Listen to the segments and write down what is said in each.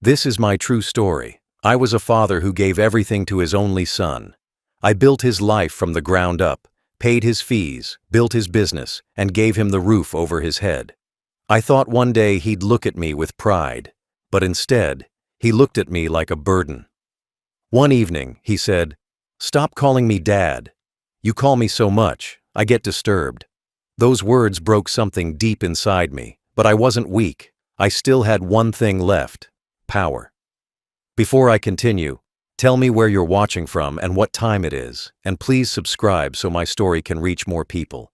This is my true story. I was a father who gave everything to his only son. I built his life from the ground up, paid his fees, built his business, and gave him the roof over his head. I thought one day he'd look at me with pride, but instead, he looked at me like a burden. One evening, he said, "Stop calling me Dad. You call me so much, I get disturbed." Those words broke something deep inside me, but I wasn't weak. I still had one thing left: power. Before I continue, tell me where you're watching from and what time it is, and please subscribe so my story can reach more people.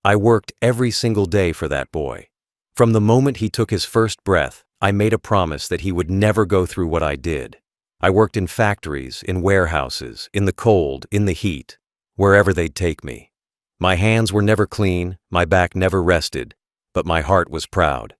I worked every single day for that boy. From the moment he took his first breath, I made a promise that he would never go through what I did. I worked in factories, in warehouses, in the cold, in the heat, wherever they'd take me. My hands were never clean, my back never rested, but my heart was proud.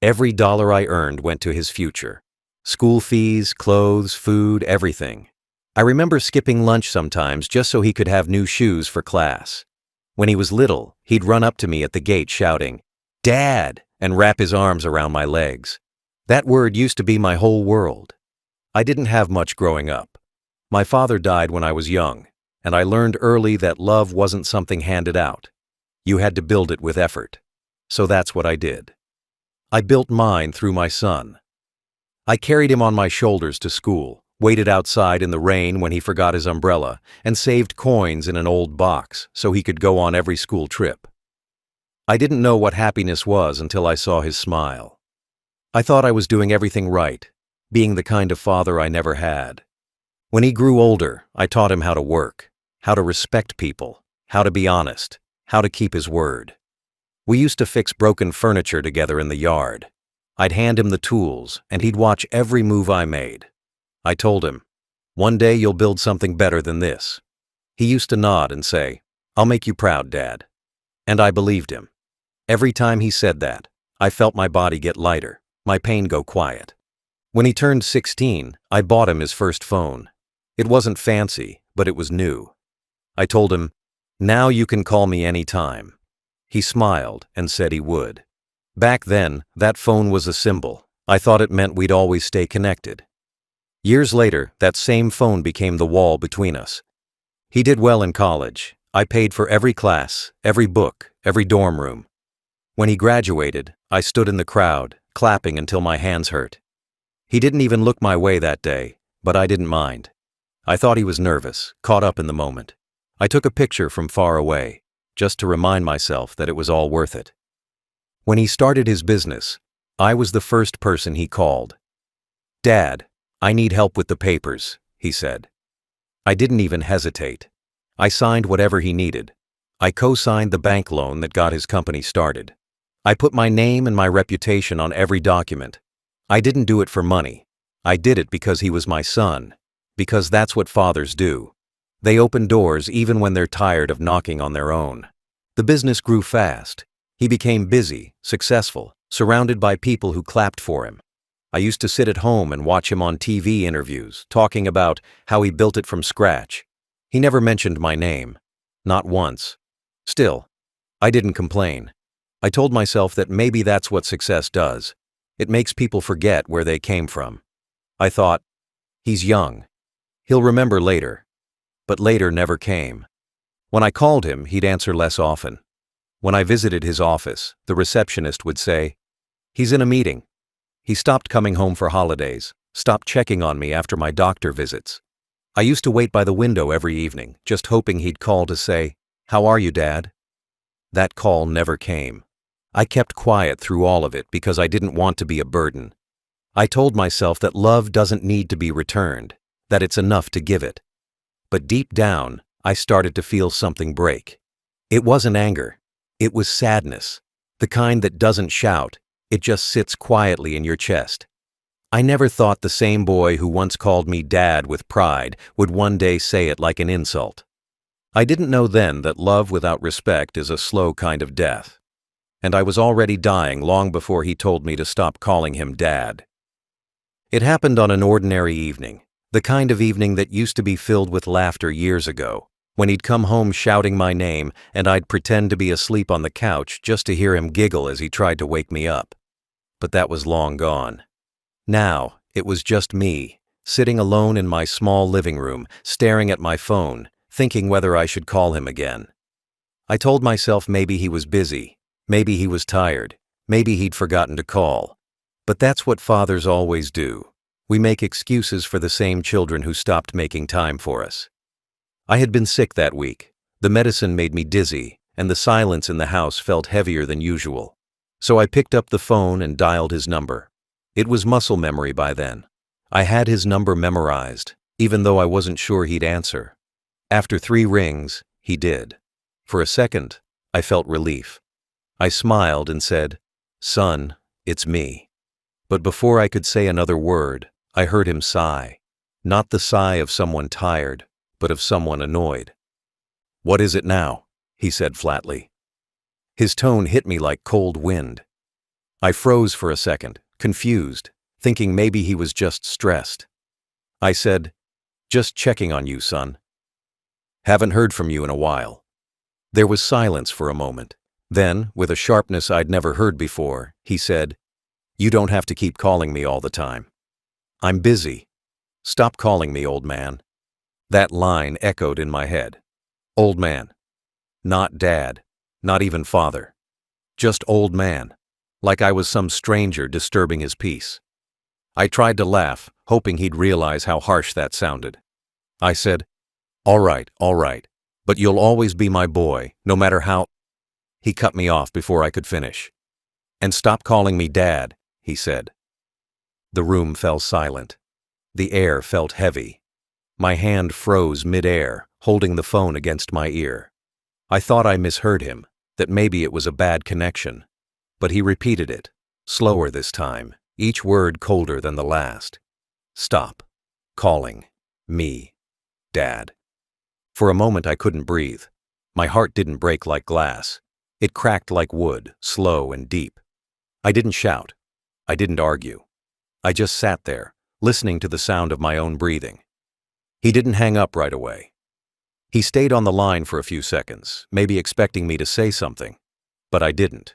Every dollar I earned went to his future. School fees, clothes, food, everything. I remember skipping lunch sometimes just so he could have new shoes for class. When he was little, he'd run up to me at the gate shouting, "Dad!" and wrap his arms around my legs. That word used to be my whole world. I didn't have much growing up. My father died when I was young, and I learned early that love wasn't something handed out. You had to build it with effort. So that's what I did. I built mine through my son. I carried him on my shoulders to school, waited outside in the rain when he forgot his umbrella, and saved coins in an old box so he could go on every school trip. I didn't know what happiness was until I saw his smile. I thought I was doing everything right, being the kind of father I never had. When he grew older, I taught him how to work, how to respect people, how to be honest, how to keep his word. We used to fix broken furniture together in the yard. I'd hand him the tools, and he'd watch every move I made. I told him, "One day you'll build something better than this." He used to nod and say, "I'll make you proud, Dad." And I believed him. Every time he said that, I felt my body get lighter, my pain go quiet. When he turned 16, I bought him his first phone. It wasn't fancy, but it was new. I told him, "Now you can call me anytime." He smiled and said he would. Back then, that phone was a symbol. I thought it meant we'd always stay connected. Years later, that same phone became the wall between us. He did well in college. I paid for every class, every book, every dorm room. When he graduated, I stood in the crowd, clapping until my hands hurt. He didn't even look my way that day, but I didn't mind. I thought he was nervous, caught up in the moment. I took a picture from far away, just to remind myself that it was all worth it. When he started his business, I was the first person he called. "Dad, I need help with the papers," he said. I didn't even hesitate. I signed whatever he needed. I co-signed the bank loan that got his company started. I put my name and my reputation on every document. I didn't do it for money. I did it because he was my son, because that's what fathers do. They open doors even when they're tired of knocking on their own. The business grew fast. He became busy, successful, surrounded by people who clapped for him. I used to sit at home and watch him on TV interviews, talking about how he built it from scratch. He never mentioned my name. Not once. Still, I didn't complain. I told myself that maybe that's what success does. It makes people forget where they came from. I thought, he's young. He'll remember later. But later never came. When I called him, he'd answer less often. When I visited his office, the receptionist would say, "He's in a meeting." He stopped coming home for holidays, stopped checking on me after my doctor visits. I used to wait by the window every evening, just hoping he'd call to say, "How are you, Dad?" That call never came. I kept quiet through all of it because I didn't want to be a burden. I told myself that love doesn't need to be returned, that it's enough to give it. But deep down, I started to feel something break. It wasn't anger. It was sadness, the kind that doesn't shout, it just sits quietly in your chest. I never thought the same boy who once called me Dad with pride would one day say it like an insult. I didn't know then that love without respect is a slow kind of death. And I was already dying long before he told me to stop calling him Dad. It happened on an ordinary evening, the kind of evening that used to be filled with laughter years ago, when he'd come home shouting my name and I'd pretend to be asleep on the couch just to hear him giggle as he tried to wake me up. But that was long gone. Now, It was just me, sitting alone in my small living room, staring at my phone, thinking whether I should call him again. I told myself maybe he was busy, maybe he was tired, maybe he'd forgotten to call. But that's what fathers always do. We make excuses for the same children who stopped making time for us. I had been sick that week. The medicine made me dizzy, and the silence in the house felt heavier than usual. So I picked up the phone and dialed his number. It was muscle memory by then. I had his number memorized, even though I wasn't sure he'd answer. After 3 rings, he did. For a second, I felt relief. I smiled and said, "Son, it's me." But before I could say another word, I heard him sigh. Not the sigh of someone tired, but of someone annoyed. "What is it now?" he said flatly. His tone hit me like cold wind. I froze for a second, confused, thinking maybe he was just stressed. I said, "Just checking on you, son. Haven't heard from you in a while." There was silence for a moment. Then, with a sharpness I'd never heard before, he said, "You don't have to keep calling me all the time. I'm busy. Stop calling me old man." That line echoed in my head. Old man. Not dad. Not even father. Just old man. Like I was some stranger disturbing his peace. I tried to laugh, hoping he'd realize how harsh that sounded. I said, all right, but you'll always be my boy, no matter how—" He cut me off before I could finish. "And stop calling me dad," he said. The room fell silent. The air felt heavy. My hand froze mid-air, holding the phone against my ear. I thought I misheard him, that maybe it was a bad connection. But he repeated it, slower this time, each word colder than the last. "Stop calling me dad." For a moment I couldn't breathe. My heart didn't break like glass. It cracked like wood, slow and deep. I didn't shout. I didn't argue. I just sat there, listening to the sound of my own breathing. He didn't hang up right away. He stayed on the line for a few seconds, maybe expecting me to say something. But I didn't.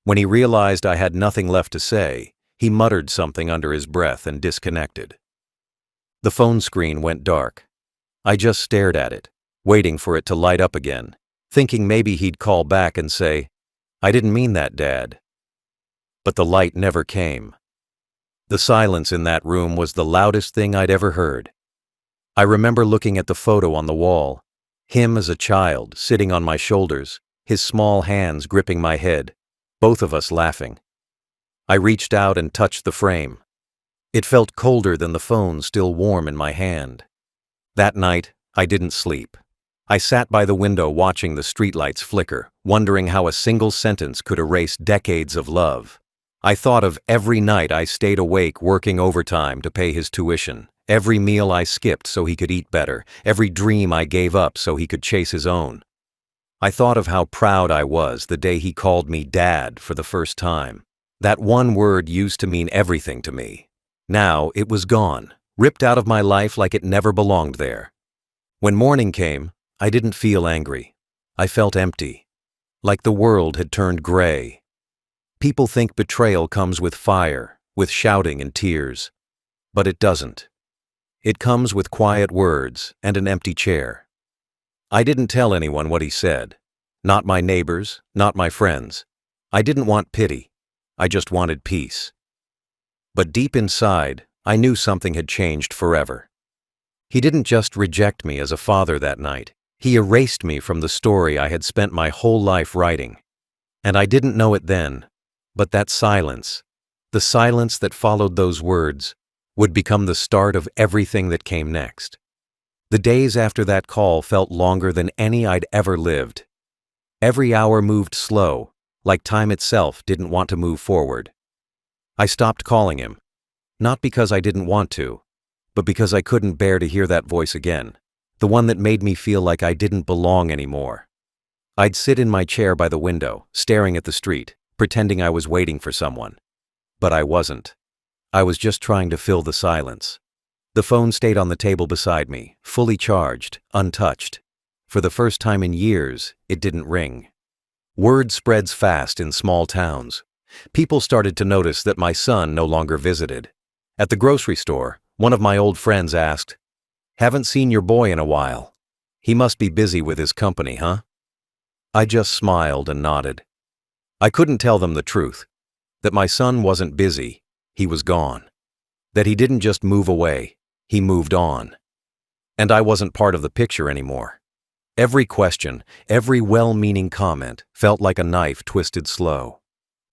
When he realized I had nothing left to say, he muttered something under his breath and disconnected. The phone screen went dark. I just stared at it, waiting for it to light up again, thinking maybe he'd call back and say, "I didn't mean that, Dad." But the light never came. The silence in that room was the loudest thing I'd ever heard. I remember looking at the photo on the wall, him as a child, sitting on my shoulders, his small hands gripping my head, both of us laughing. I reached out and touched the frame. It felt colder than the phone still warm in my hand. That night, I didn't sleep. I sat by the window watching the streetlights flicker, wondering how a single sentence could erase decades of love. I thought of every night I stayed awake working overtime to pay his tuition, every meal I skipped so he could eat better, every dream I gave up so he could chase his own. I thought of how proud I was the day he called me Dad for the first time. That one word used to mean everything to me. Now it was gone, ripped out of my life like it never belonged there. When morning came, I didn't feel angry. I felt empty, like the world had turned gray. People think betrayal comes with fire, with shouting and tears. But it doesn't. It comes with quiet words and an empty chair. I didn't tell anyone what he said. Not my neighbors, not my friends. I didn't want pity. I just wanted peace. But deep inside, I knew something had changed forever. He didn't just reject me as a father that night. He erased me from the story I had spent my whole life writing. And I didn't know it then, but that silence, the silence that followed those words, would become the start of everything that came next. The days after that call felt longer than any I'd ever lived. Every hour moved slow, like time itself didn't want to move forward. I stopped calling him, not because I didn't want to, but because I couldn't bear to hear that voice again, the one that made me feel like I didn't belong anymore. I'd sit in my chair by the window, staring at the street, pretending I was waiting for someone. But I wasn't. I was just trying to fill the silence. The phone stayed on the table beside me, fully charged, untouched. For the first time in years, it didn't ring. Word spreads fast in small towns. People started to notice that my son no longer visited. At the grocery store, one of my old friends asked, "Haven't seen your boy in a while. He must be busy with his company, huh?" I just smiled and nodded. I couldn't tell them the truth, that my son wasn't busy, he was gone. That he didn't just move away, he moved on. And I wasn't part of the picture anymore. Every question, every well-meaning comment felt like a knife twisted slow.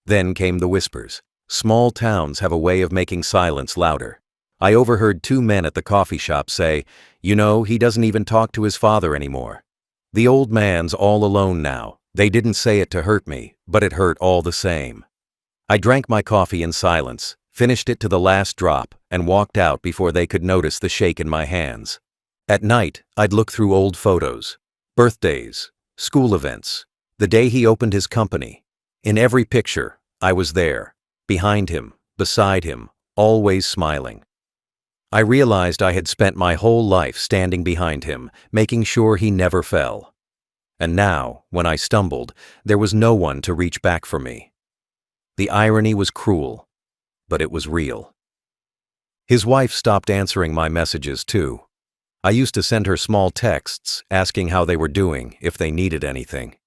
Then came the whispers. Small towns have a way of making silence louder. I overheard two men at the coffee shop say, "You know, he doesn't even talk to his father anymore. The old man's all alone now." They didn't say it to hurt me, but it hurt all the same. I drank my coffee in silence, finished it to the last drop, and walked out before they could notice the shake in my hands. At night, I'd look through old photos, birthdays, school events, the day he opened his company. In every picture, I was there, behind him, beside him, always smiling. I realized I had spent my whole life standing behind him, making sure he never fell. And now, when I stumbled, there was no one to reach back for me. The irony was cruel, but it was real. His wife stopped answering my messages too. I used to send her small texts asking how they were doing, if they needed anything.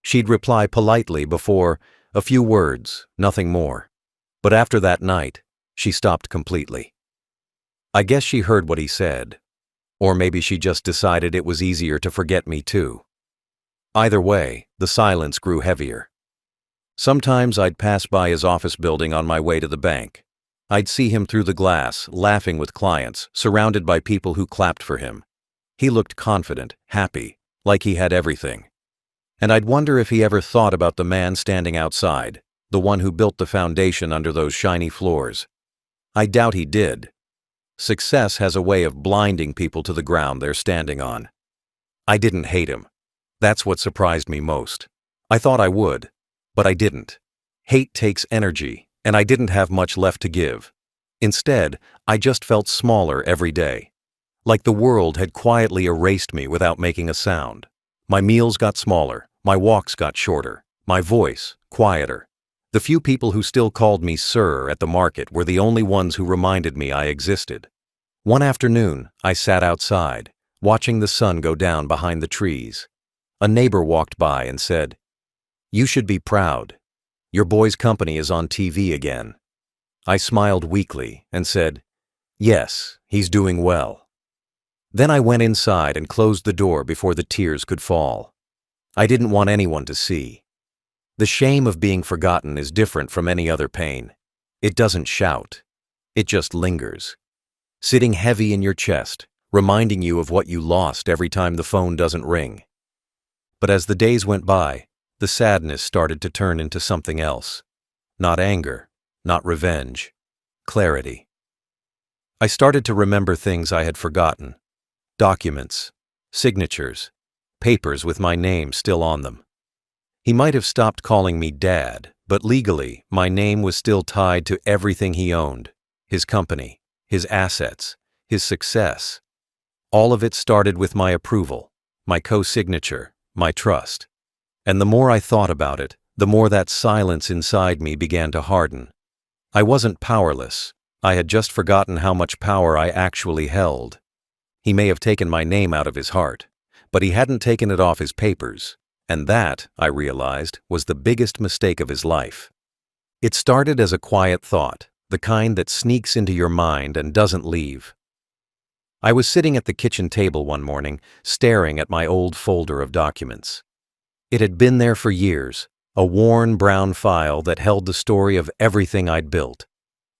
She'd reply politely before, a few words, nothing more. But after that night, she stopped completely. I guess she heard what he said. Or maybe she just decided it was easier to forget me too. Either way, the silence grew heavier. Sometimes I'd pass by his office building on my way to the bank. I'd see him through the glass, laughing with clients, surrounded by people who clapped for him. He looked confident, happy, like he had everything. And I'd wonder if he ever thought about the man standing outside, the one who built the foundation under those shiny floors. I doubt he did. Success has a way of blinding people to the ground they're standing on. I didn't hate him. That's what surprised me most. I thought I would, but I didn't. Hate takes energy, and I didn't have much left to give. Instead, I just felt smaller every day. Like the world had quietly erased me without making a sound. My meals got smaller, my walks got shorter, my voice quieter. The few people who still called me sir at the market were the only ones who reminded me I existed. One afternoon, I sat outside, watching the sun go down behind the trees. A neighbor walked by and said, "You should be proud. Your boy's company is on TV again." I smiled weakly and said, "Yes, he's doing well." Then I went inside and closed the door before the tears could fall. I didn't want anyone to see. The shame of being forgotten is different from any other pain. It doesn't shout. It just lingers, sitting heavy in your chest, reminding you of what you lost every time the phone doesn't ring. But as the days went by, the sadness started to turn into something else. Not anger, not revenge, clarity. I started to remember things I had forgotten. Documents, signatures, papers with my name still on them. He might have stopped calling me Dad, but legally, my name was still tied to everything he owned. His company, his assets, his success. All of it started with my approval, my co-signature, my trust. And the more I thought about it, the more that silence inside me began to harden. I wasn't powerless. I had just forgotten how much power I actually held. He may have taken my name out of his heart, but he hadn't taken it off his papers. And that, I realized, was the biggest mistake of his life. It started as a quiet thought, the kind that sneaks into your mind and doesn't leave. I was sitting at the kitchen table one morning, staring at my old folder of documents. It had been there for years, a worn brown file that held the story of everything I'd built.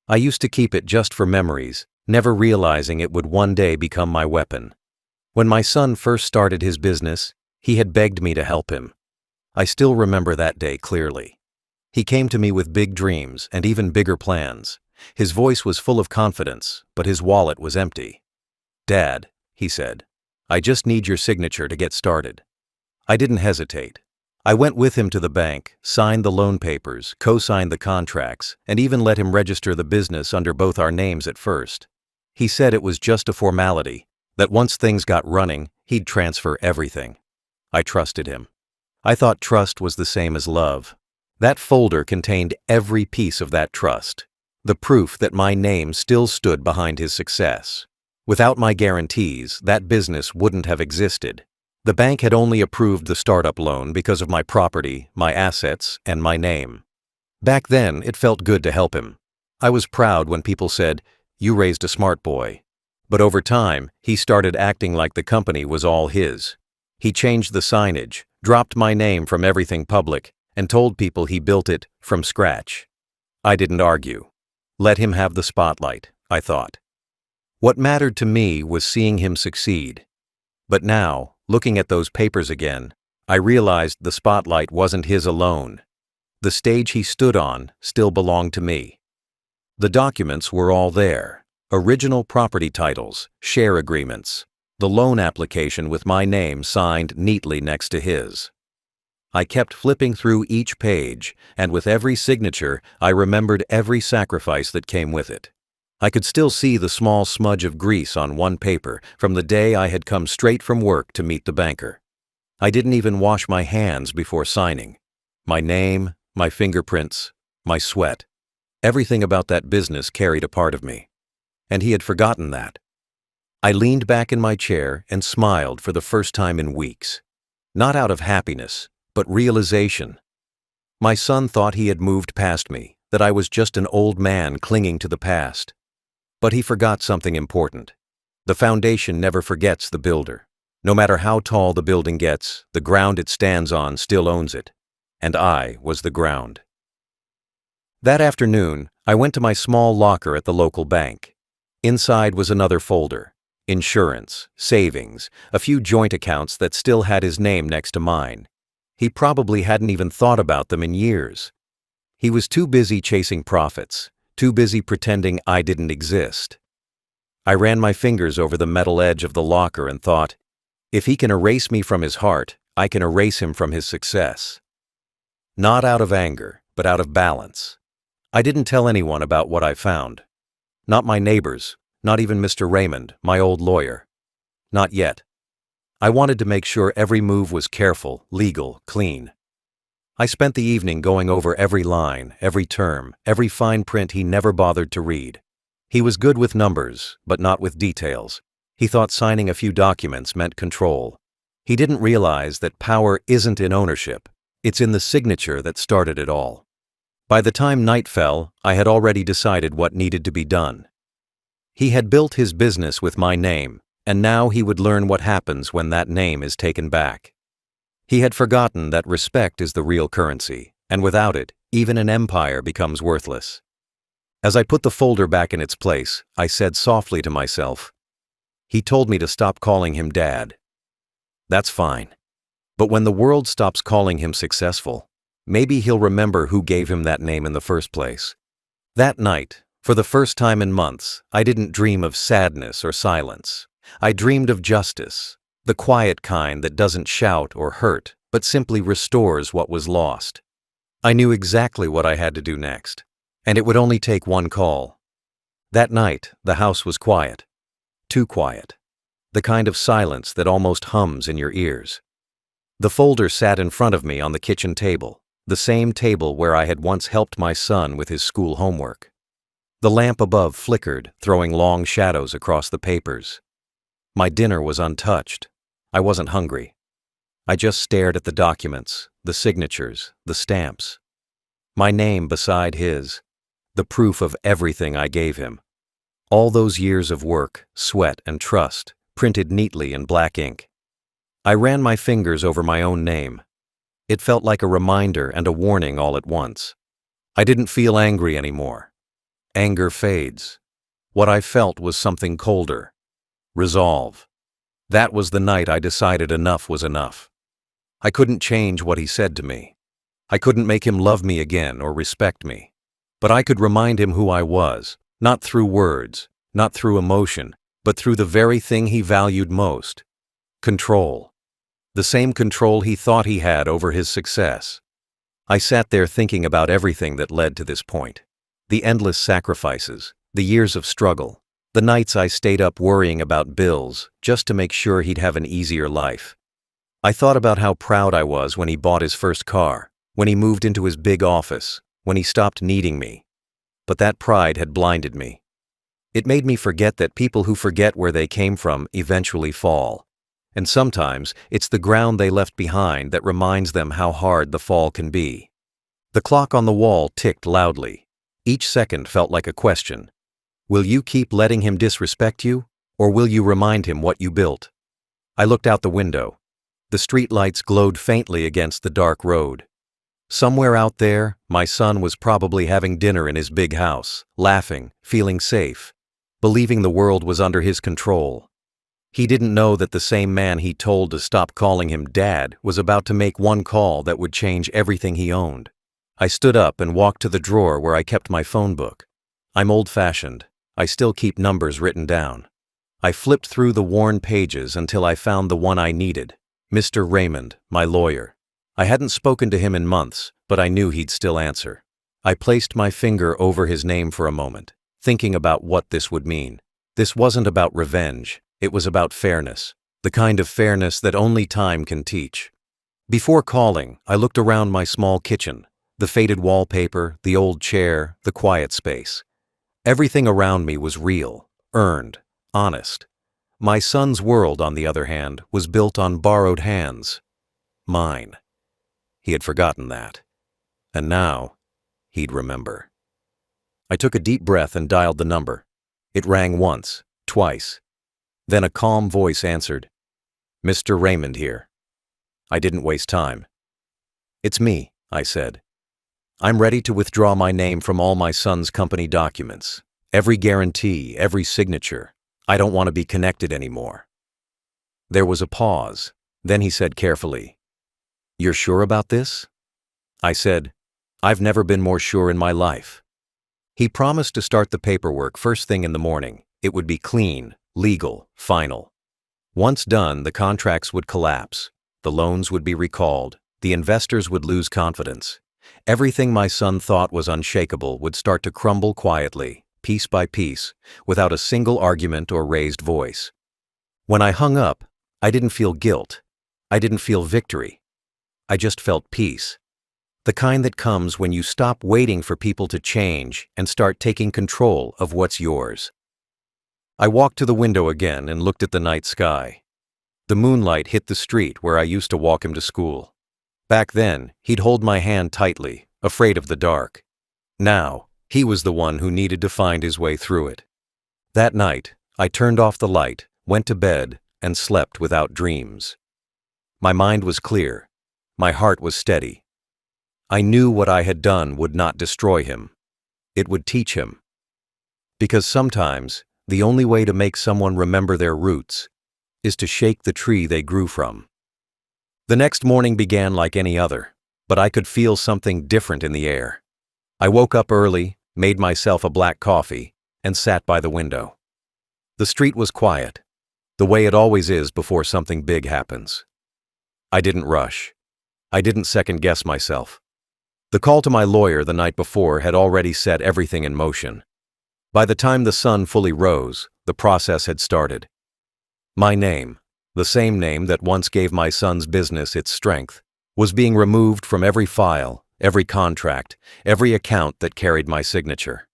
I used to keep it just for memories, never realizing it would one day become my weapon. When my son first started his business, he had begged me to help him. I still remember that day clearly. He came to me with big dreams and even bigger plans. His voice was full of confidence, but his wallet was empty. "Dad," he said, "I just need your signature to get started." I didn't hesitate. I went with him to the bank, signed the loan papers, co-signed the contracts, and even let him register the business under both our names at first. He said it was just a formality, that once things got running, he'd transfer everything. I trusted him. I thought trust was the same as love. That folder contained every piece of that trust. the proof that my name still stood behind his success. Without my guarantees, that business wouldn't have existed. The bank had only approved the startup loan because of my property, my assets, and my name. Back then, it felt good to help him. I was proud when people said, "You raised a smart boy." But over time, he started acting like the company was all his. He changed the signage, dropped my name from everything public, and told people he built it from scratch. I didn't argue. Let him have the spotlight, I thought. What mattered to me was seeing him succeed. But now, looking at those papers again, I realized the spotlight wasn't his alone. The stage he stood on still belonged to me. The documents were all there. Original property titles, share agreements, the loan application with my name signed neatly next to his. I kept flipping through each page, and with every signature, I remembered every sacrifice that came with it. I could still see the small smudge of grease on one paper from the day I had come straight from work to meet the banker. I didn't even wash my hands before signing. My name, my fingerprints, my sweat. Everything about that business carried a part of me. And he had forgotten that. I leaned back in my chair and smiled for the first time in weeks. Not out of happiness, but realization. My son thought he had moved past me, that I was just an old man clinging to the past. But he forgot something important. The foundation never forgets the builder. No matter how tall the building gets, the ground it stands on still owns it. And I was the ground. That afternoon, I went to my small locker at the local bank. Inside was another folder. Insurance, savings, a few joint accounts that still had his name next to mine. He probably hadn't even thought about them in years. He was too busy chasing profits, too busy pretending I didn't exist. I ran my fingers over the metal edge of the locker and thought, if he can erase me from his heart, I can erase him from his success. Not out of anger, but out of balance. I didn't tell anyone about what I found. Not my neighbors, not even Mr. Raymond, my old lawyer. Not yet. I wanted to make sure every move was careful, legal, clean. I spent the evening going over every line, every term, every fine print he never bothered to read. He was good with numbers, but not with details. He thought signing a few documents meant control. He didn't realize that power isn't in ownership. It's in the signature that started it all. By the time night fell, I had already decided what needed to be done. He had built his business with my name, and now he would learn what happens when that name is taken back. He had forgotten that respect is the real currency, and without it, even an empire becomes worthless. As I put the folder back in its place, I said softly to myself, "He told me to stop calling him Dad. That's fine. But when the world stops calling him successful, maybe he'll remember who gave him that name in the first place." That night, for the first time in months, I didn't dream of sadness or silence. I dreamed of justice, the quiet kind that doesn't shout or hurt, but simply restores what was lost. I knew exactly what I had to do next, and it would only take one call. That night, the house was quiet. Too quiet. The kind of silence that almost hums in your ears. The folder sat in front of me on the kitchen table, the same table where I had once helped my son with his school homework. The lamp above flickered, throwing long shadows across the papers. My dinner was untouched. I wasn't hungry. I just stared at the documents, the signatures, the stamps. My name beside his, the proof of everything I gave him. All those years of work, sweat, and trust, printed neatly in black ink. I ran my fingers over my own name. It felt like a reminder and a warning all at once. I didn't feel angry anymore. Anger fades. What I felt was something colder. Resolve. That was the night I decided enough was enough. I couldn't change what he said to me. I couldn't make him love me again or respect me. But I could remind him who I was, not through words, not through emotion, but through the very thing he valued most. Control. The same control he thought he had over his success. I sat there thinking about everything that led to this point. The endless sacrifices, the years of struggle, the nights I stayed up worrying about bills just to make sure he'd have an easier life. I thought about how proud I was when he bought his first car, when he moved into his big office, when he stopped needing me. but that pride had blinded me. It made me forget that people who forget where they came from eventually fall. And sometimes it's the ground they left behind that reminds them how hard the fall can be. The clock on the wall ticked loudly. Each second felt like a question. Will you keep letting him disrespect you, or will you remind him what you built? I looked out the window. The street lights glowed faintly against the dark road. Somewhere out there, my son was probably having dinner in his big house, laughing, feeling safe, believing the world was under his control. He didn't know that the same man he told to stop calling him Dad was about to make one call that would change everything he owned. I stood up and walked to the drawer where I kept my phone book. I'm old-fashioned. I still keep numbers written down. I flipped through the worn pages until I found the one I needed, Mr. Raymond, my lawyer. I hadn't spoken to him in months, but I knew he'd still answer. I placed my finger over his name for a moment, thinking about what this would mean. This wasn't about revenge. It was about fairness, the kind of fairness that only time can teach. Before calling, I looked around my small kitchen, the faded wallpaper, the old chair, the quiet space. Everything around me was real, earned, honest. My son's world, on the other hand, was built on borrowed hands. Mine. He had forgotten that. And now, he'd remember. I took a deep breath and dialed the number. It rang once, twice. Then a calm voice answered. Mr. Raymond here. I didn't waste time. It's me, I said. I'm ready to withdraw my name from all my son's company documents. Every guarantee, every signature. I don't want to be connected anymore. There was a pause. Then he said carefully, You're sure about this? I said, I've never been more sure in my life. He promised to start the paperwork first thing in the morning. It would be clean, legal, final. Once done, the contracts would collapse. The loans would be recalled. The investors would lose confidence. Everything my son thought was unshakable would start to crumble quietly, piece by piece, without a single argument or raised voice. When I hung up, I didn't feel guilt. I didn't feel victory. I just felt peace. The kind that comes when you stop waiting for people to change and start taking control of what's yours. I walked to the window again and looked at the night sky. The moonlight hit the street where I used to walk him to school. Back then, he'd hold my hand tightly, afraid of the dark. Now, he was the one who needed to find his way through it. That night, I turned off the light, went to bed, and slept without dreams. My mind was clear. My heart was steady. I knew what I had done would not destroy him. It would teach him. Because sometimes, the only way to make someone remember their roots is to shake the tree they grew from. The next morning began like any other, but I could feel something different in the air. I woke up early, made myself a black coffee, and sat by the window. The street was quiet, the way it always is before something big happens. I didn't rush. I didn't second-guess myself. The call to my lawyer the night before had already set everything in motion. By the time the sun fully rose, the process had started. My name, the same name that once gave my son's business its strength, was being removed from every file, every contract, every account that carried my signature.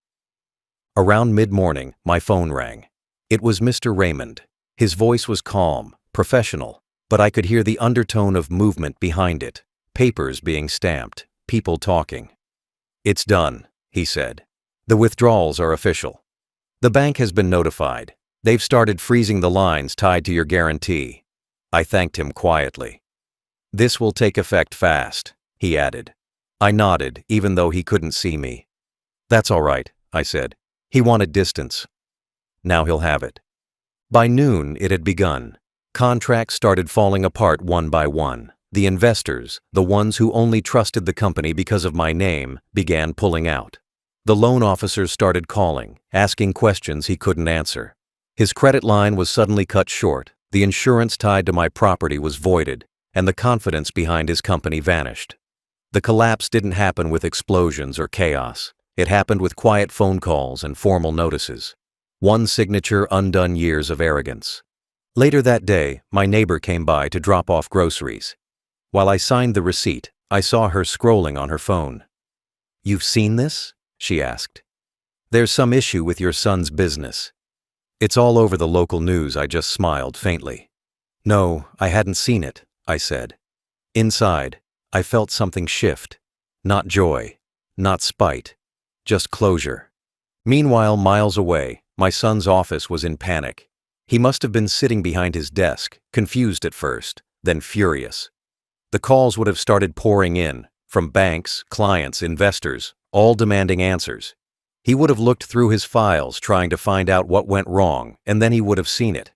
Around mid-morning, my phone rang. It was Mr. Raymond. His voice was calm, professional, but I could hear the undertone of movement behind it, papers being stamped, people talking. It's done, he said. The withdrawals are official. The bank has been notified. They've started freezing the lines tied to your guarantee. I thanked him quietly. This will take effect fast, he added. I nodded, even though he couldn't see me. That's all right, I said. He wanted distance. Now he'll have it. By noon, it had begun. Contracts started falling apart one by one. The investors, the ones who only trusted the company because of my name, began pulling out. The loan officers started calling, asking questions he couldn't answer. His credit line was suddenly cut short, the insurance tied to my property was voided, and the confidence behind his company vanished. The collapse didn't happen with explosions or chaos. It happened with quiet phone calls and formal notices. One signature undone years of arrogance. Later that day, my neighbor came by to drop off groceries. While I signed the receipt, I saw her scrolling on her phone. "You've seen this?" she asked. "There's some issue with your son's business." "It's all over the local news," I just smiled faintly. "No, I hadn't seen it," I said. Inside, I felt something shift. Not joy, not spite, just closure. Meanwhile, miles away, my son's office was in panic. He must have been sitting behind his desk, confused at first, then furious. The calls would have started pouring in, from banks, clients, investors, all demanding answers. He would have looked through his files trying to find out what went wrong, and then he would have seen it.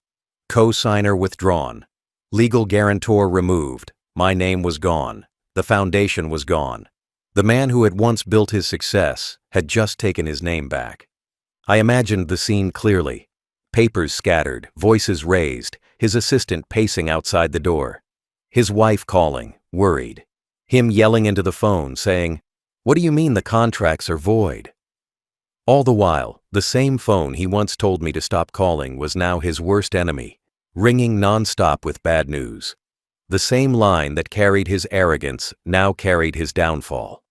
Co-signer withdrawn. Legal guarantor removed. My name was gone. The foundation was gone. The man who had once built his success had just taken his name back. I imagined the scene clearly. Papers scattered, voices raised, his assistant pacing outside the door. His wife calling, worried. Him yelling into the phone, saying, "What do you mean the contracts are void?" All the while, the same phone he once told me to stop calling was now his worst enemy, ringing nonstop with bad news. The same line that carried his arrogance now carried his downfall.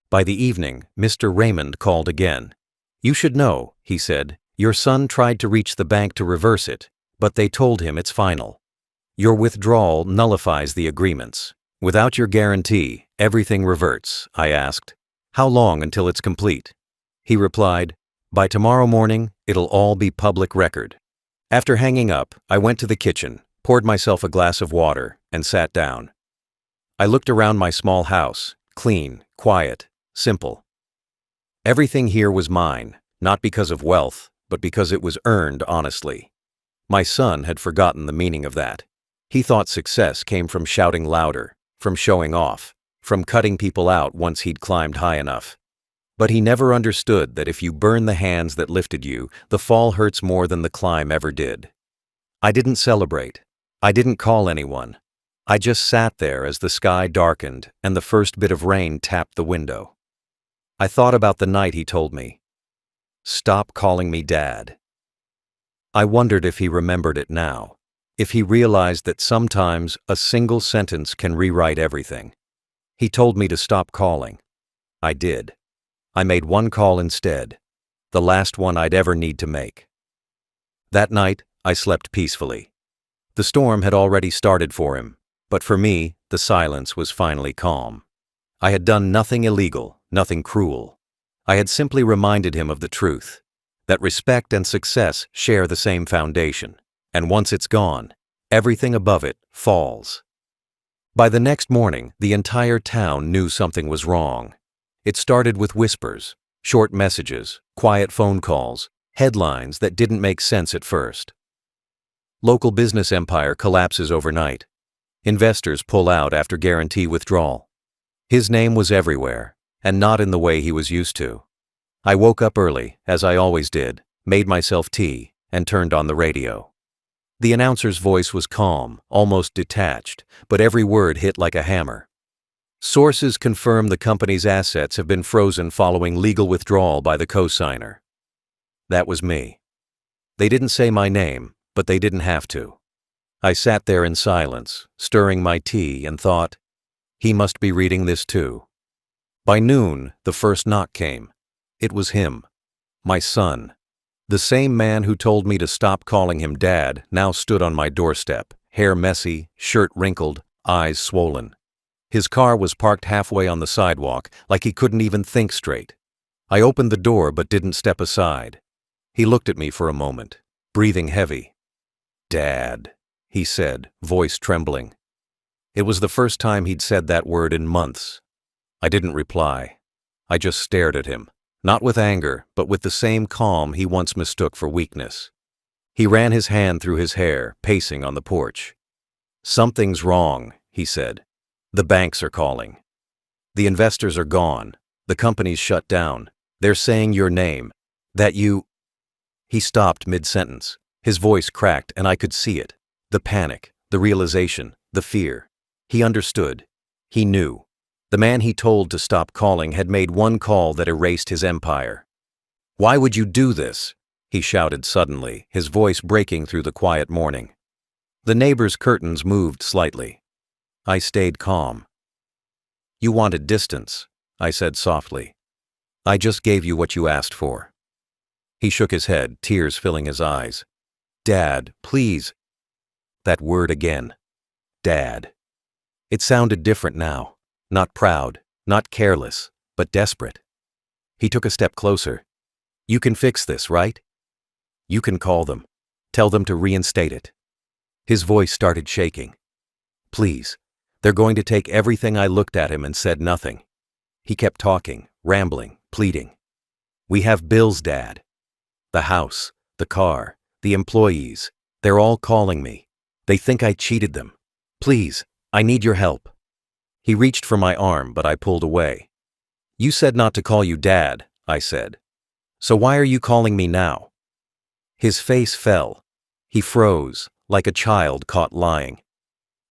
By the evening, Mr. Raymond called again. "You should know," he said, "your son tried to reach the bank to reverse it, but they told him it's final. Your withdrawal nullifies the agreements. Without your guarantee, everything reverts." I asked, "How long until it's complete?" He replied, "By tomorrow morning, it'll all be public record." After hanging up, I went to the kitchen, poured myself a glass of water, and sat down. I looked around my small house, clean, quiet, simple. Everything here was mine, not because of wealth, but because it was earned honestly. My son had forgotten the meaning of that. He thought success came from shouting louder, from showing off, from cutting people out once he'd climbed high enough. But he never understood that if you burn the hands that lifted you, the fall hurts more than the climb ever did. I didn't celebrate. I didn't call anyone. I just sat there as the sky darkened and the first bit of rain tapped the window. I thought about the night he told me, "Stop calling me Dad." I wondered if he remembered it now, if he realized that sometimes a single sentence can rewrite everything. He told me to stop calling. I did. I made one call instead, the last one I'd ever need to make. That night, I slept peacefully. The storm had already started for him, but for me, the silence was finally calm. I had done nothing illegal, nothing cruel. I had simply reminded him of the truth, that respect and success share the same foundation, and once it's gone, everything above it falls. By the next morning, the entire town knew something was wrong. It started with whispers, short messages, quiet phone calls, headlines that didn't make sense at first. Local business empire collapses overnight. Investors pull out after guarantee withdrawal. His name was everywhere, and not in the way he was used to. I woke up early, as I always did, made myself tea, and turned on the radio. The announcer's voice was calm, almost detached, but every word hit like a hammer. Sources confirm the company's assets have been frozen following legal withdrawal by the co-signer. That was me. They didn't say my name, but they didn't have to. I sat there in silence, stirring my tea, and thought, he must be reading this too. By noon, the first knock came. It was him, my son. The same man who told me to stop calling him Dad now stood on my doorstep, hair messy, shirt wrinkled, eyes swollen. His car was parked halfway on the sidewalk, like he couldn't even think straight. I opened the door but didn't step aside. He looked at me for a moment, breathing heavy. "Dad," he said, voice trembling. It was the first time he'd said that word in months. I didn't reply. I just stared at him, not with anger, but with the same calm he once mistook for weakness. He ran his hand through his hair, pacing on the porch. "Something's wrong," he said. "The banks are calling. The investors are gone. The company's shut down. They're saying your name. That you—" He stopped mid-sentence. His voice cracked and I could see it. The panic, the realization, the fear. He understood. He knew. The man he told to stop calling had made one call that erased his empire. "Why would you do this?" he shouted suddenly, his voice breaking through the quiet morning. The neighbor's curtains moved slightly. I stayed calm. "You wanted distance," I said softly. "I just gave you what you asked for." He shook his head, tears filling his eyes. Dad, please. That word again. Dad. It sounded different now. Not proud, not careless, but desperate. He took a step closer. You can fix this, right? You can call them. Tell them to reinstate it. His voice started shaking. Please. They're going to take everything. I looked at him and said nothing. He kept talking, rambling, pleading. We have bills, Dad. The house, the car, the employees. They're all calling me. They think I cheated them. Please, I need your help. He reached for my arm, but I pulled away. You said not to call you Dad, I said. So why are you calling me now? His face fell. He froze, like a child caught lying.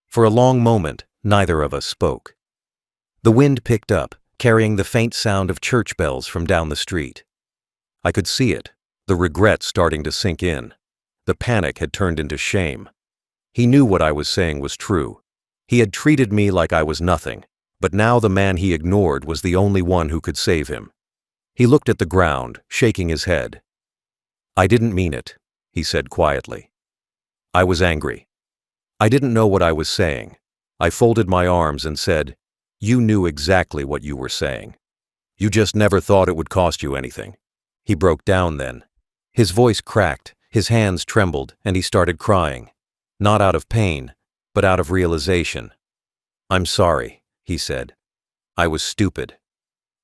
For a long moment, neither of us spoke. The wind picked up, carrying the faint sound of church bells from down the street. I could see it, the regret starting to sink in. The panic had turned into shame. He knew what I was saying was true. He had treated me like I was nothing, but now the man he ignored was the only one who could save him. He looked at the ground, shaking his head. I didn't mean it, he said quietly. I was angry. I didn't know what I was saying. I folded my arms and said, You knew exactly what you were saying. You just never thought it would cost you anything. He broke down then. His voice cracked, his hands trembled, and he started crying. Not out of pain, but out of realization. I'm sorry, he said. I was stupid.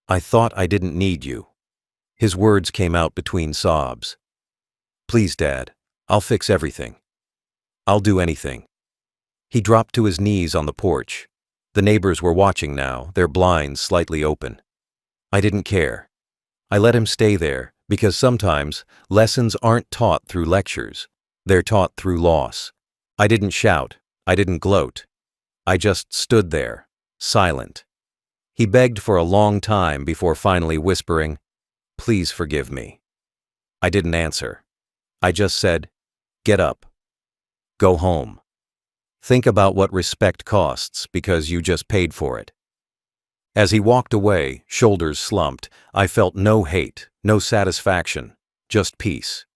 I thought I didn't need you. His words came out between sobs. Please, Dad, I'll fix everything. I'll do anything. He dropped to his knees on the porch. The neighbors were watching now, their blinds slightly open. I didn't care. I let him stay there because sometimes lessons aren't taught through lectures. They're taught through loss. I didn't shout. I didn't gloat. I just stood there, silent. He begged for a long time before finally whispering, Please forgive me. I didn't answer. I just said, Get up. Go home. Think about what respect costs because you just paid for it. As he walked away, shoulders slumped, I felt no hate, no satisfaction, just peace.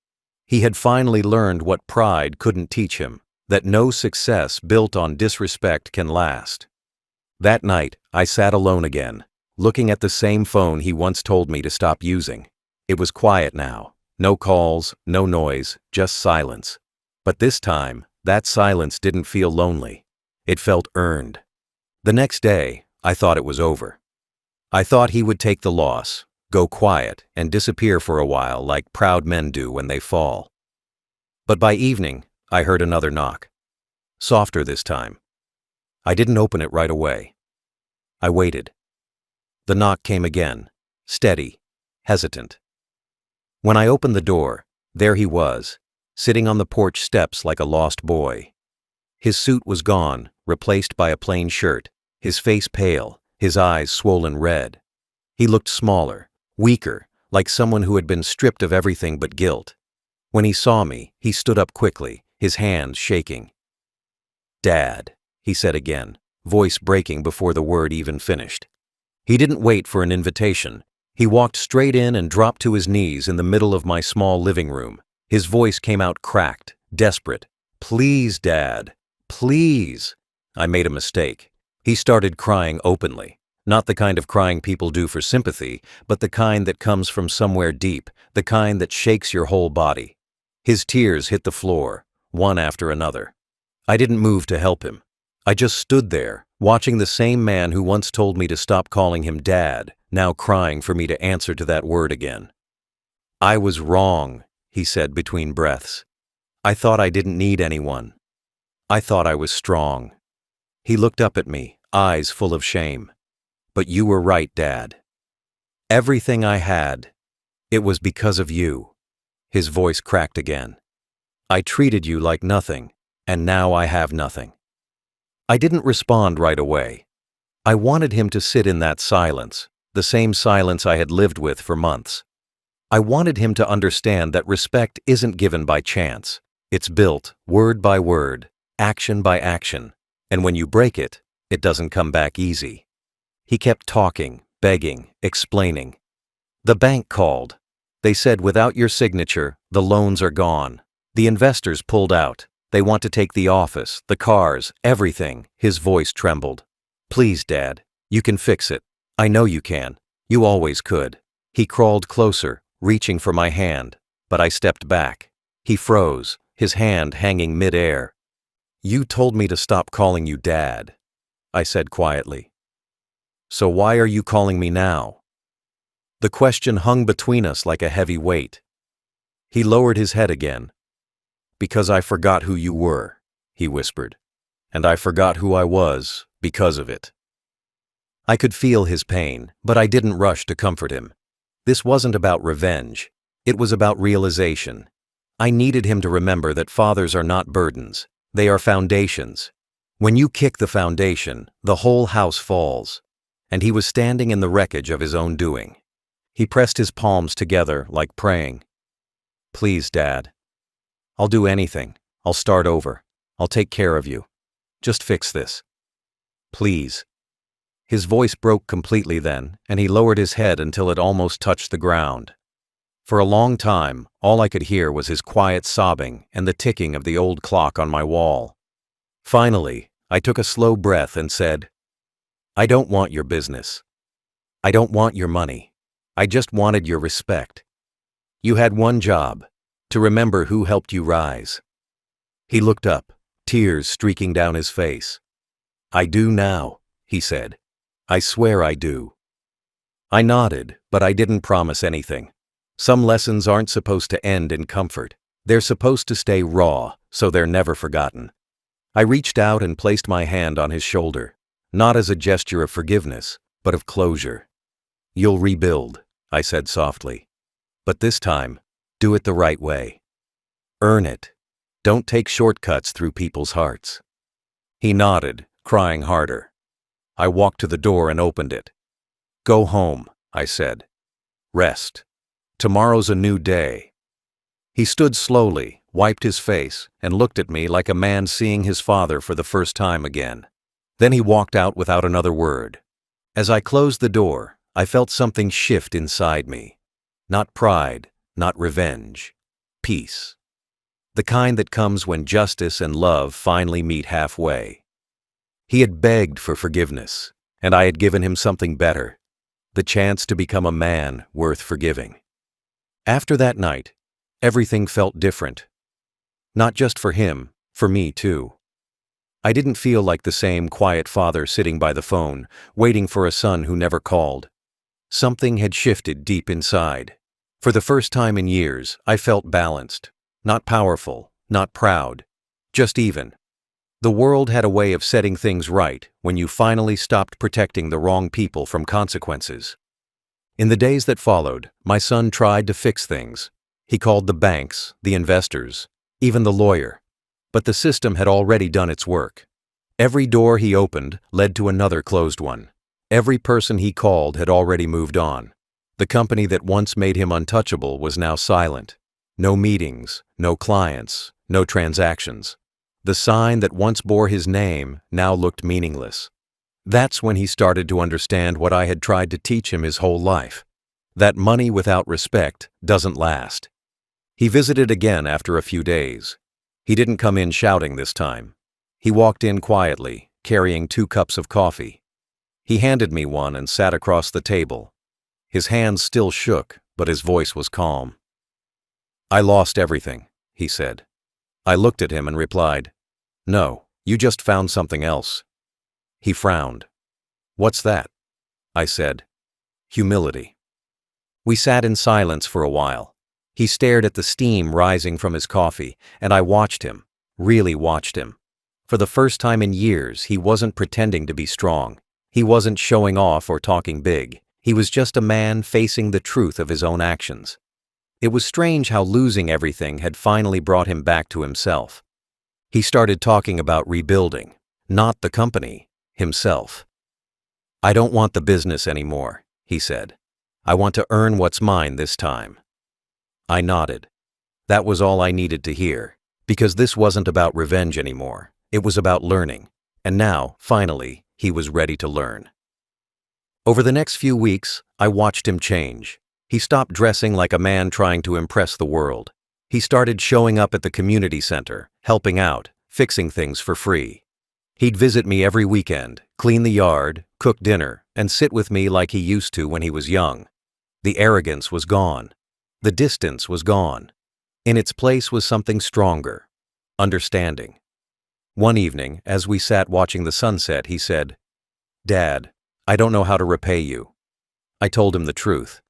He had finally learned what pride couldn't teach him, that no success built on disrespect can last. That night, I sat alone again, looking at the same phone he once told me to stop using. It was quiet now. No calls, no noise, just silence. But this time, that silence didn't feel lonely. It felt earned. The next day, I thought it was over. I thought he would take the loss, go quiet, and disappear for a while like proud men do when they fall. But by evening, I heard another knock. Softer this time. I didn't open it right away. I waited. The knock came again, steady, hesitant. When I opened the door, there he was, sitting on the porch steps like a lost boy. His suit was gone, replaced by a plain shirt, his face pale, his eyes swollen red. He looked smaller, weaker, like someone who had been stripped of everything but guilt. When he saw me, he stood up quickly, his hands shaking. Dad, he said again, voice breaking before the word even finished. He didn't wait for an invitation. He walked straight in and dropped to his knees in the middle of my small living room. His voice came out cracked, desperate. Please, Dad, please. I made a mistake. He started crying openly. Not the kind of crying people do for sympathy, but the kind that comes from somewhere deep, the kind that shakes your whole body. His tears hit the floor, one after another. I didn't move to help him. I just stood there, watching the same man who once told me to stop calling him Dad, now crying for me to answer to that word again. I was wrong, he said between breaths. I thought I didn't need anyone. I thought I was strong. He looked up at me, eyes full of shame. But you were right, Dad. Everything I had, it was because of you. His voice cracked again. I treated you like nothing, and now I have nothing. I didn't respond right away. I wanted him to sit in that silence, the same silence I had lived with for months. I wanted him to understand that respect isn't given by chance. It's built, word by word, action by action, and when you break it, it doesn't come back easy. He kept talking, begging, explaining. The bank called. They said without your signature, the loans are gone. The investors pulled out. They want to take the office, the cars, everything. His voice trembled. Please, Dad, you can fix it. I know you can. You always could. He crawled closer, reaching for my hand, but I stepped back. He froze, his hand hanging mid-air. You told me to stop calling you Dad, I said quietly. So why are you calling me now? The question hung between us like a heavy weight. He lowered his head again. Because I forgot who you were, he whispered. And I forgot who I was because of it. I could feel his pain, but I didn't rush to comfort him. This wasn't about revenge. It was about realization. I needed him to remember that fathers are not burdens. They are foundations. When you kick the foundation, the whole house falls. And he was standing in the wreckage of his own doing. He pressed his palms together like praying. Please, Dad. I'll do anything. I'll start over. I'll take care of you. Just fix this. Please. His voice broke completely then, and he lowered his head until it almost touched the ground. For a long time, all I could hear was his quiet sobbing and the ticking of the old clock on my wall. Finally, I took a slow breath and said, I don't want your business. I don't want your money. I just wanted your respect. You had one job, to remember who helped you rise. He looked up, tears streaking down his face. I do now, he said. I swear I do. I nodded, but I didn't promise anything. Some lessons aren't supposed to end in comfort. They're supposed to stay raw, so they're never forgotten. I reached out and placed my hand on his shoulder, not as a gesture of forgiveness, but of closure. You'll rebuild, I said softly. But this time, do it the right way. Earn it. Don't take shortcuts through people's hearts. He nodded, crying harder. I walked to the door and opened it. Go home, I said. Rest. Tomorrow's a new day. He stood slowly, wiped his face, and looked at me like a man seeing his father for the first time again. Then he walked out without another word. As I closed the door, I felt something shift inside me. Not pride, not revenge. Peace. The kind that comes when justice and love finally meet halfway. He had begged for forgiveness, and I had given him something better. The chance to become a man worth forgiving. After that night, everything felt different. Not just for him, for me too. I didn't feel like the same quiet father sitting by the phone, waiting for a son who never called. Something had shifted deep inside. For the first time in years, I felt balanced. Not powerful, not proud, just even. The world had a way of setting things right when you finally stopped protecting the wrong people from consequences. In the days that followed, my son tried to fix things. He called the banks, the investors, even the lawyer. But the system had already done its work. Every door he opened led to another closed one. Every person he called had already moved on. The company that once made him untouchable was now silent. No meetings, no clients, no transactions. The sign that once bore his name now looked meaningless. That's when he started to understand what I had tried to teach him his whole life. That money without respect doesn't last. He visited again after a few days. He didn't come in shouting this time. He walked in quietly, carrying 2 cups of coffee. He handed me one and sat across the table. His hands still shook, but his voice was calm. I lost everything, he said. I looked at him and replied, No, you just found something else. He frowned. What's that? I said. Humility. We sat in silence for a while. He stared at the steam rising from his coffee, and I watched him, really watched him. For the first time in years, he wasn't pretending to be strong. He wasn't showing off or talking big. He was just a man facing the truth of his own actions. It was strange how losing everything had finally brought him back to himself. He started talking about rebuilding, not the company, himself. I don't want the business anymore, he said. I want to earn what's mine this time. I nodded. That was all I needed to hear, because this wasn't about revenge anymore. It was about learning. And now, finally, he was ready to learn. Over the next few weeks, I watched him change. He stopped dressing like a man trying to impress the world. He started showing up at the community center, helping out, fixing things for free. He'd visit me every weekend, clean the yard, cook dinner, and sit with me like he used to when he was young. The arrogance was gone. The distance was gone. In its place was something stronger: understanding. One evening, as we sat watching the sunset, he said, "Dad, I don't know how to repay you." I told him the truth.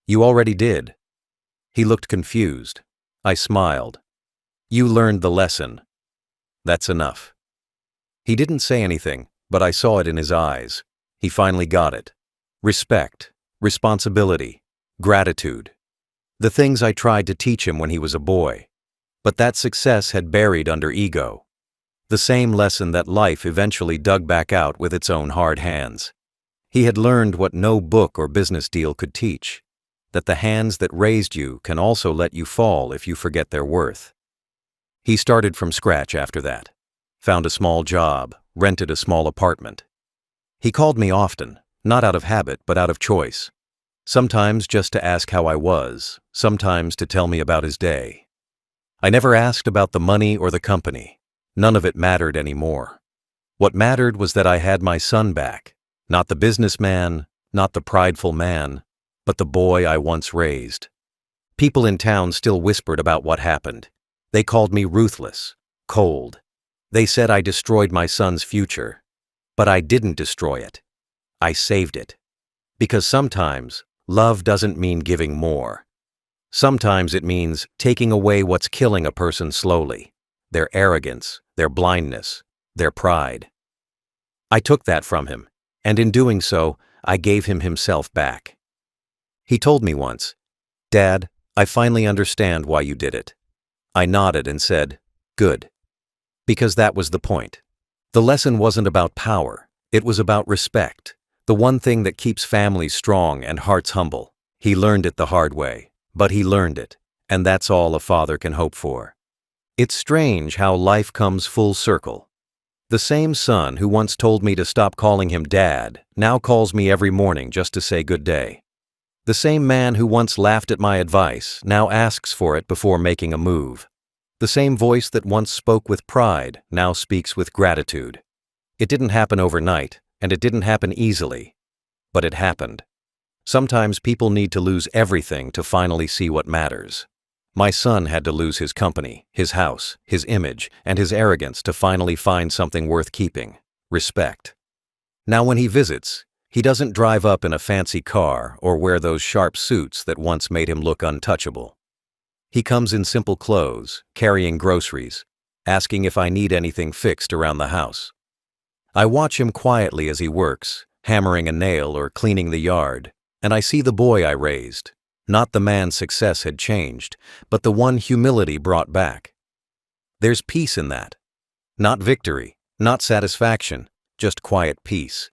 "You already did." He looked confused. I smiled. "You learned the lesson. That's enough." He didn't say anything, but I saw it in his eyes. He finally got it. Respect, responsibility, gratitude. The things I tried to teach him when he was a boy. But that success had buried under ego. The same lesson that life eventually dug back out with its own hard hands. He had learned what no book or business deal could teach: that the hands that raised you can also let you fall if you forget their worth. He started from scratch after that. Found a small job, rented a small apartment. He called me often, not out of habit but out of choice. Sometimes just to ask how I was, sometimes to tell me about his day. I never asked about the money or the company. None of it mattered anymore. What mattered was that I had my son back, not the businessman, not the prideful man, but the boy I once raised. People in town still whispered about what happened. They called me ruthless, cold. They said I destroyed my son's future. But I didn't destroy it. I saved it. Because sometimes, love doesn't mean giving more. Sometimes it means taking away what's killing a person slowly: their arrogance, their blindness, their pride. I took that from him, and in doing so, I gave him himself back. He told me once, "Dad, I finally understand why you did it." I nodded and said, "Good." Because that was the point. The lesson wasn't about power, it was about respect, the one thing that keeps families strong and hearts humble. He learned it the hard way, but he learned it, and that's all a father can hope for. It's strange how life comes full circle. The same son who once told me to stop calling him Dad now calls me every morning just to say good day. The same man who once laughed at my advice now asks for it before making a move. The same voice that once spoke with pride now speaks with gratitude. It didn't happen overnight, and it didn't happen easily. But it happened. Sometimes people need to lose everything to finally see what matters. My son had to lose his company, his house, his image, and his arrogance to finally find something worth keeping: respect. Now when he visits, he doesn't drive up in a fancy car or wear those sharp suits that once made him look untouchable. He comes in simple clothes, carrying groceries, asking if I need anything fixed around the house. I watch him quietly as he works, hammering a nail or cleaning the yard, and I see the boy I raised. Not the man success had changed, but the one humility brought back. There's peace in that. Not victory, not satisfaction, just quiet peace.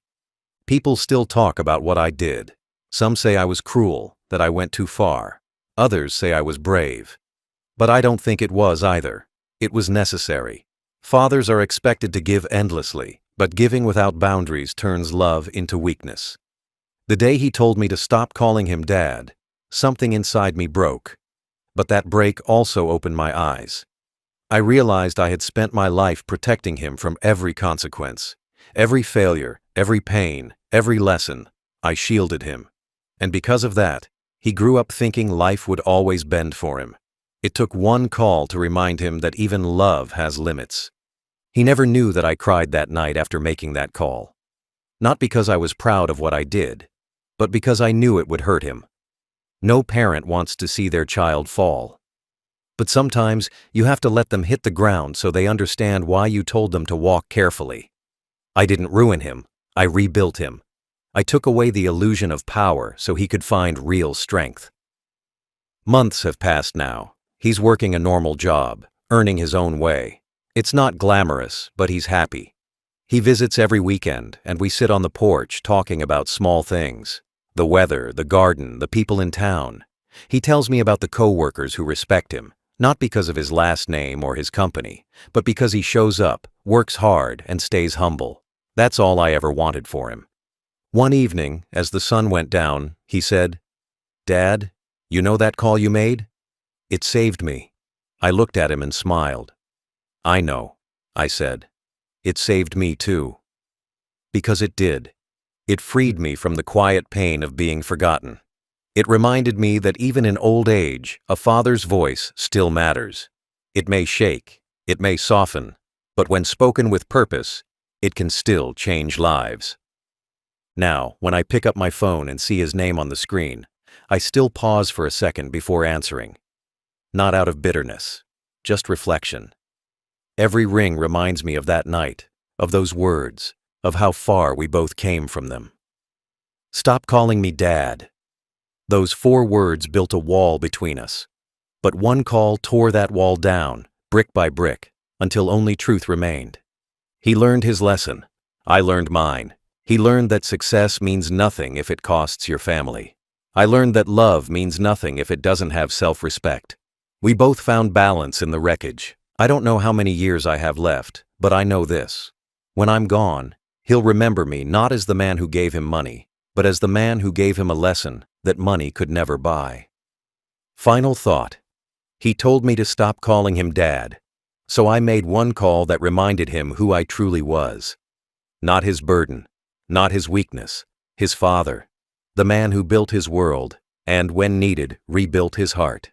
People still talk about what I did. Some say I was cruel, that I went too far. Others say I was brave. But I don't think it was either. It was necessary. Fathers are expected to give endlessly, but giving without boundaries turns love into weakness. The day he told me to stop calling him Dad, something inside me broke. But that break also opened my eyes. I realized I had spent my life protecting him from every consequence. Every failure, every pain, every lesson, I shielded him. And because of that, he grew up thinking life would always bend for him. It took one call to remind him that even love has limits. He never knew that I cried that night after making that call. Not because I was proud of what I did, but because I knew it would hurt him. No parent wants to see their child fall. But sometimes you have to let them hit the ground so they understand why you told them to walk carefully. I didn't ruin him, I rebuilt him. I took away the illusion of power so he could find real strength. Months have passed now. He's working a normal job, earning his own way. It's not glamorous, but he's happy. He visits every weekend, and we sit on the porch talking about small things: the weather, the garden, the people in town. He tells me about the co-workers who respect him, not because of his last name or his company, but because he shows up, works hard, and stays humble. That's all I ever wanted for him. One evening, as the sun went down, he said, "Dad, you know that call you made? It saved me." I looked at him and smiled. "I know," I said. "It saved me too." Because it did. It freed me from the quiet pain of being forgotten. It reminded me that even in old age, a father's voice still matters. It may shake, it may soften, but when spoken with purpose, it can still change lives. Now, when I pick up my phone and see his name on the screen, I still pause for a second before answering. Not out of bitterness, just reflection. Every ring reminds me of that night, of those words, of how far we both came from them. "Stop calling me Dad." Those 4 words built a wall between us. But one call tore that wall down, brick by brick, until only truth remained. He learned his lesson. I learned mine. He learned that success means nothing if it costs your family. I learned that love means nothing if it doesn't have self-respect. We both found balance in the wreckage. I don't know how many years I have left, but I know this. When I'm gone, he'll remember me not as the man who gave him money, but as the man who gave him a lesson that money could never buy. Final thought. He told me to stop calling him Dad, so I made one call that reminded him who I truly was. Not his burden, not his weakness, his father, the man who built his world and, when needed, rebuilt his heart.